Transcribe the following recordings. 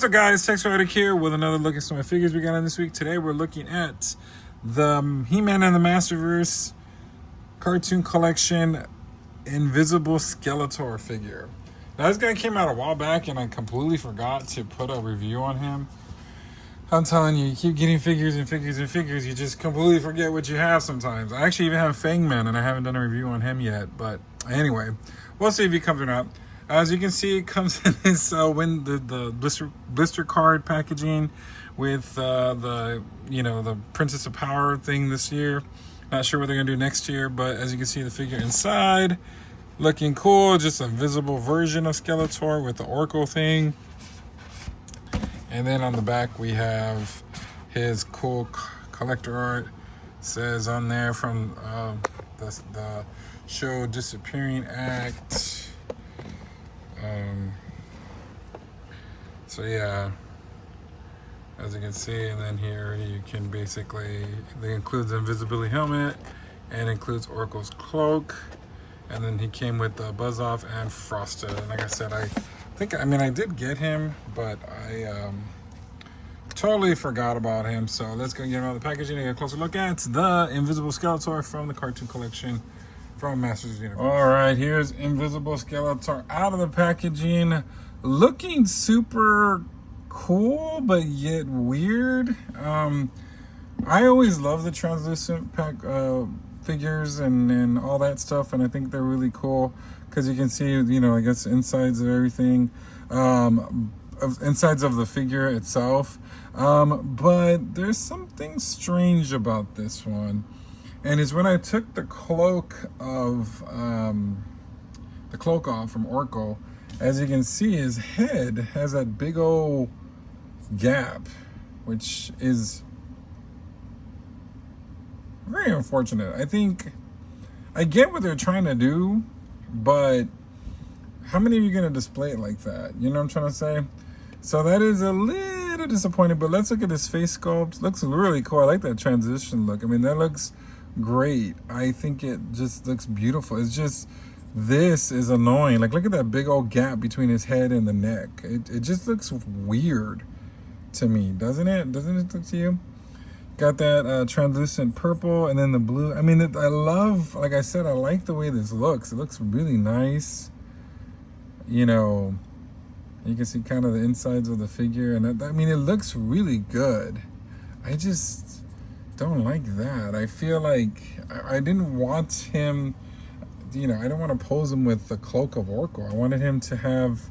What's up, guys? Textroddick here with another look at some of the figures we got in this week. Today we're looking at the He-Man and the Masterverse cartoon collection Invisible Skeletor figure. Now, this guy came out a while back and I completely forgot to put a review on him. I'm telling you, you keep getting figures and figures and figures, you just completely forget what you have sometimes. I actually even have Fangman and I haven't done a review on him yet, but anyway, we'll see if he comes or not. As you can see, it comes in this the blister card packaging with the Princess of Power thing this year. Not sure what they're gonna do next year, but as you can see, the figure inside looking cool. Just a visible version of Skeletor with the Oracle thing. And then on the back we have his cool collector art. Says on there from the show Disappearing Act. So yeah, as you can see, and then here you can basically, they includes the invisibility helmet and includes Oracle's cloak, and then he came with the Buzz Off and Frosted. And like I said, I did get him, but I totally forgot about him. So let's go get him out of the packaging and get a closer look at the Invisible Skeletor from the cartoon collection from Masters Universe. All right, here's Invisible Skeletor out of the packaging, looking super cool but yet weird. I always love the translucent figures and all that stuff, and I think they're really cool because you can see, I guess insides of everything, insides of the figure itself. But there's something strange about this one. And it's when I took the cloak off from Oracle, as you can see, his head has that big old gap, which is very unfortunate. I think I get what they're trying to do, but how many of you are going to display it like that? You know what I'm trying to say? So that is a little disappointing, but let's look at his face sculpt. Looks really cool. I like that transition look. I mean, that looks great. I think it just looks beautiful. It's just, this is annoying. Like, look at that big old gap between his head and the neck. It just looks weird to me, doesn't it? Doesn't it look to you? Got that translucent purple and then the blue. I mean, I love, like I said, I like the way this looks. It looks really nice. You can see kind of the insides of the figure, and I mean, it looks really good. I just don't like that. I feel like I didn't want him, I don't want to pose him with the cloak of Oracle. I wanted him to have,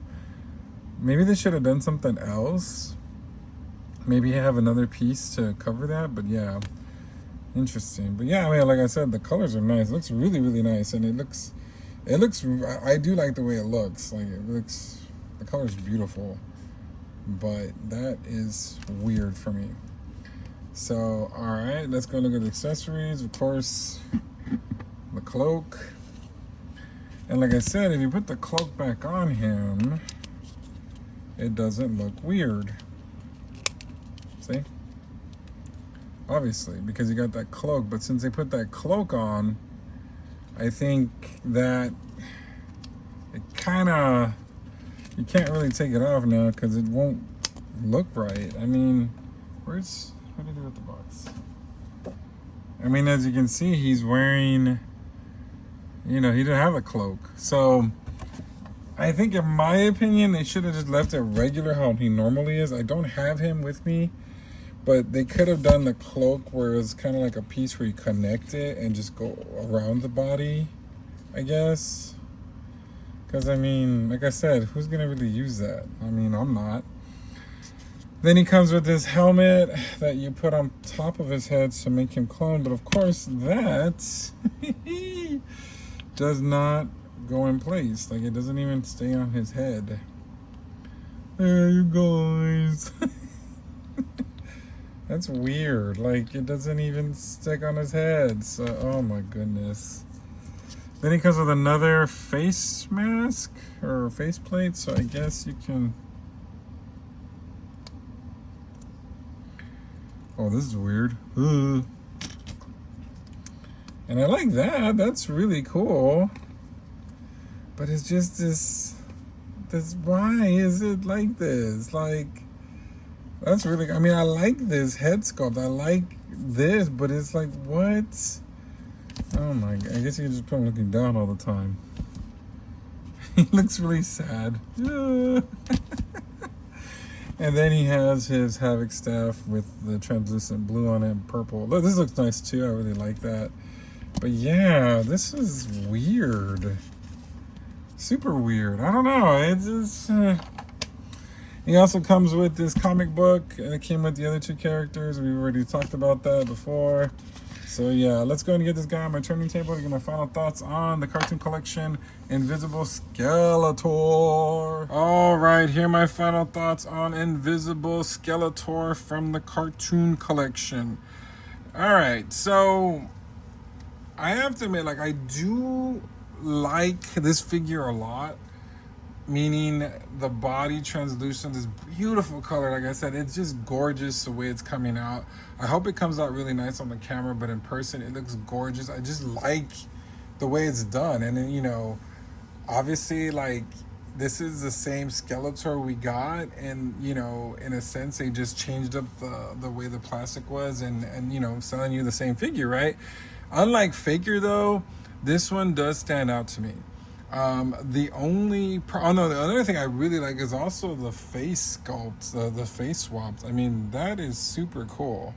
maybe they should have done something else. Maybe have another piece to cover that, but yeah, interesting. But yeah, I mean, like I said, the colors are nice. It looks really, really nice, and it looks, I do like the way it looks. Like, the color's beautiful, but that is weird for me. So, all right, let's go look at the accessories. Of course, the cloak. And like I said, if you put the cloak back on him, it doesn't look weird. See? Obviously, because you got that cloak. But since they put that cloak on, I think that it kind of, you can't really take it off now because it won't look right. I mean, what did he do with the box? I mean, as you can see, he's wearing, he didn't have a cloak. So I think, in my opinion, they should have just left it regular how he normally is. I don't have him with me, but they could have done the cloak where it's kind of like a piece where you connect it and just go around the body, I guess. Because, I mean, like I said, who's going to really use that? I mean, I'm not. Then he comes with this helmet that you put on top of his head to make him clone. But, of course, that does not go in place. Like, it doesn't even stay on his head. There you guys. That's weird. Like, it doesn't even stick on his head. So, oh, my goodness. Then he comes with another face mask or face plate, so I guess you can. Oh, this is weird. And I like that. That's really cool. But it's just this, why is it like this? Like, That's really, I mean, I like this head sculpt. I like this, but it's like, what? Oh my God. I guess you can just put him looking down all the time. He looks really sad. And then he has his Havoc staff with the translucent blue on it and purple. Look, this looks nice too. I really like that. But yeah, this is weird. Super weird. I don't know. It's just... He also comes with this comic book, and it came with the other two characters. We've already talked about that before. So yeah, let's go ahead and get this guy on my turning table to get my final thoughts on the cartoon collection, Invisible Skeletor. All right, here are my final thoughts on Invisible Skeletor from the cartoon collection. All right, so I have to admit, like, I do like this figure a lot. Meaning the body translucent, this beautiful color. Like I said, it's just gorgeous the way it's coming out. I hope it comes out really nice on the camera, but in person it looks gorgeous. I just like the way it's done. And then, you know, obviously, like, this is the same Skeletor we got, and, you know, in a sense they just changed up the way the plastic was, and you know, selling you the same figure, right? Unlike Faker though, this one does stand out to me. The other thing I really like is also the face sculpts, the face swaps. I mean, that is super cool.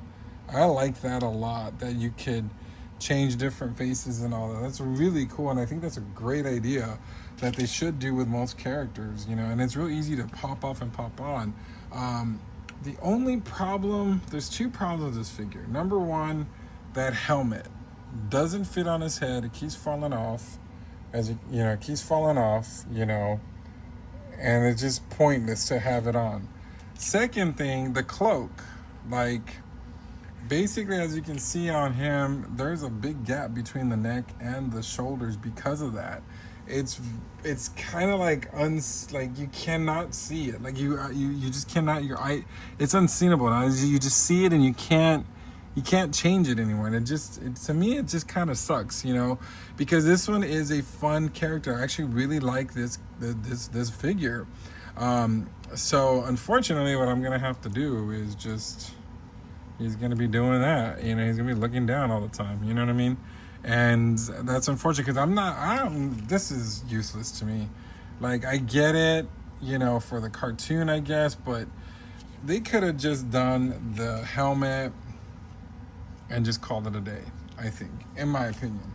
I like that a lot, that you could change different faces and all that. That's really cool, and I think that's a great idea that they should do with most characters, you know, and it's real easy to pop off and pop on. The only problem, there's two problems with this figure. Number one, that helmet doesn't fit on his head. It keeps falling off. It keeps falling off, you know, and it's just pointless to have it on. Second thing, the cloak. Like, basically, as you can see on him, there's a big gap between the neck and the shoulders because of that. It's kind of like you cannot see it. Like you just cannot. Your eye, it's unseenable. You just see it and you can't change it anymore. And to me, it just kind of sucks, you know, because this one is a fun character. I actually really like this figure. So unfortunately, what I'm gonna have to do is he's gonna be doing that. You know, he's gonna be looking down all the time. You know what I mean? And that's unfortunate because this is useless to me. Like, I get it, you know, for the cartoon, I guess, but they could have just done the helmet and just called it a day, I think, in my opinion.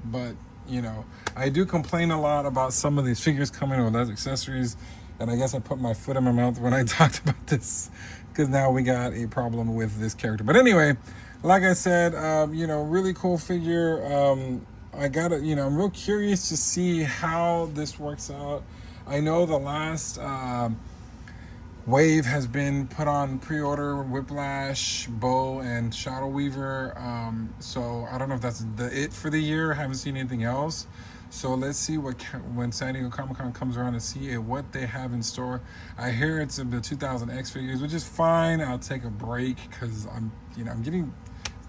But, you know, I do complain a lot about some of these figures coming with less accessories, and I guess I put my foot in my mouth when I talked about this, because now we got a problem with this character. But anyway, like I said, you know, really cool figure. I'm real curious to see how this works out. I know the last wave has been put on pre-order, Whiplash, Bow, and Shadow Weaver. So I don't know if that's it for the year. I haven't seen anything else. So let's see when San Diego Comic-Con comes around and see what they have in store. I hear it's the 2000X figures, which is fine. I'll take a break because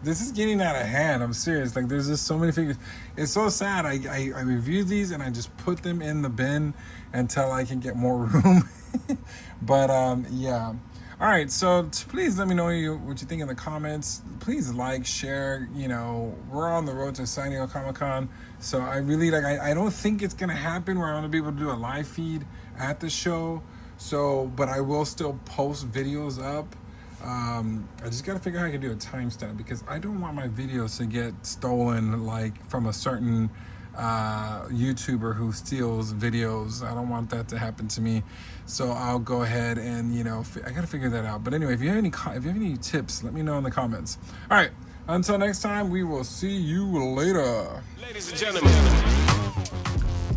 this is getting out of hand. I'm serious. Like, there's just so many figures. It's so sad. I review these and I just put them in the bin until I can get more room. But yeah. All right, so please let me know what you think in the comments. Please like, share. You know, we're on the road to San Diego Comic-Con, so I really I don't think it's gonna happen where I'm gonna be able to do a live feed at the show. So, but I will still post videos up. I just gotta figure out how I can do a timestamp, because I don't want my videos to get stolen, like, from a certain YouTuber who steals videos. I don't want that to happen to me. So I'll go ahead and, you know, I gotta figure that out. But anyway, if you have any tips, let me know in the comments. All right, until next time, we will see you later. Ladies and gentlemen,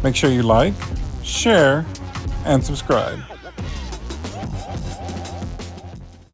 make sure you like, share, and subscribe.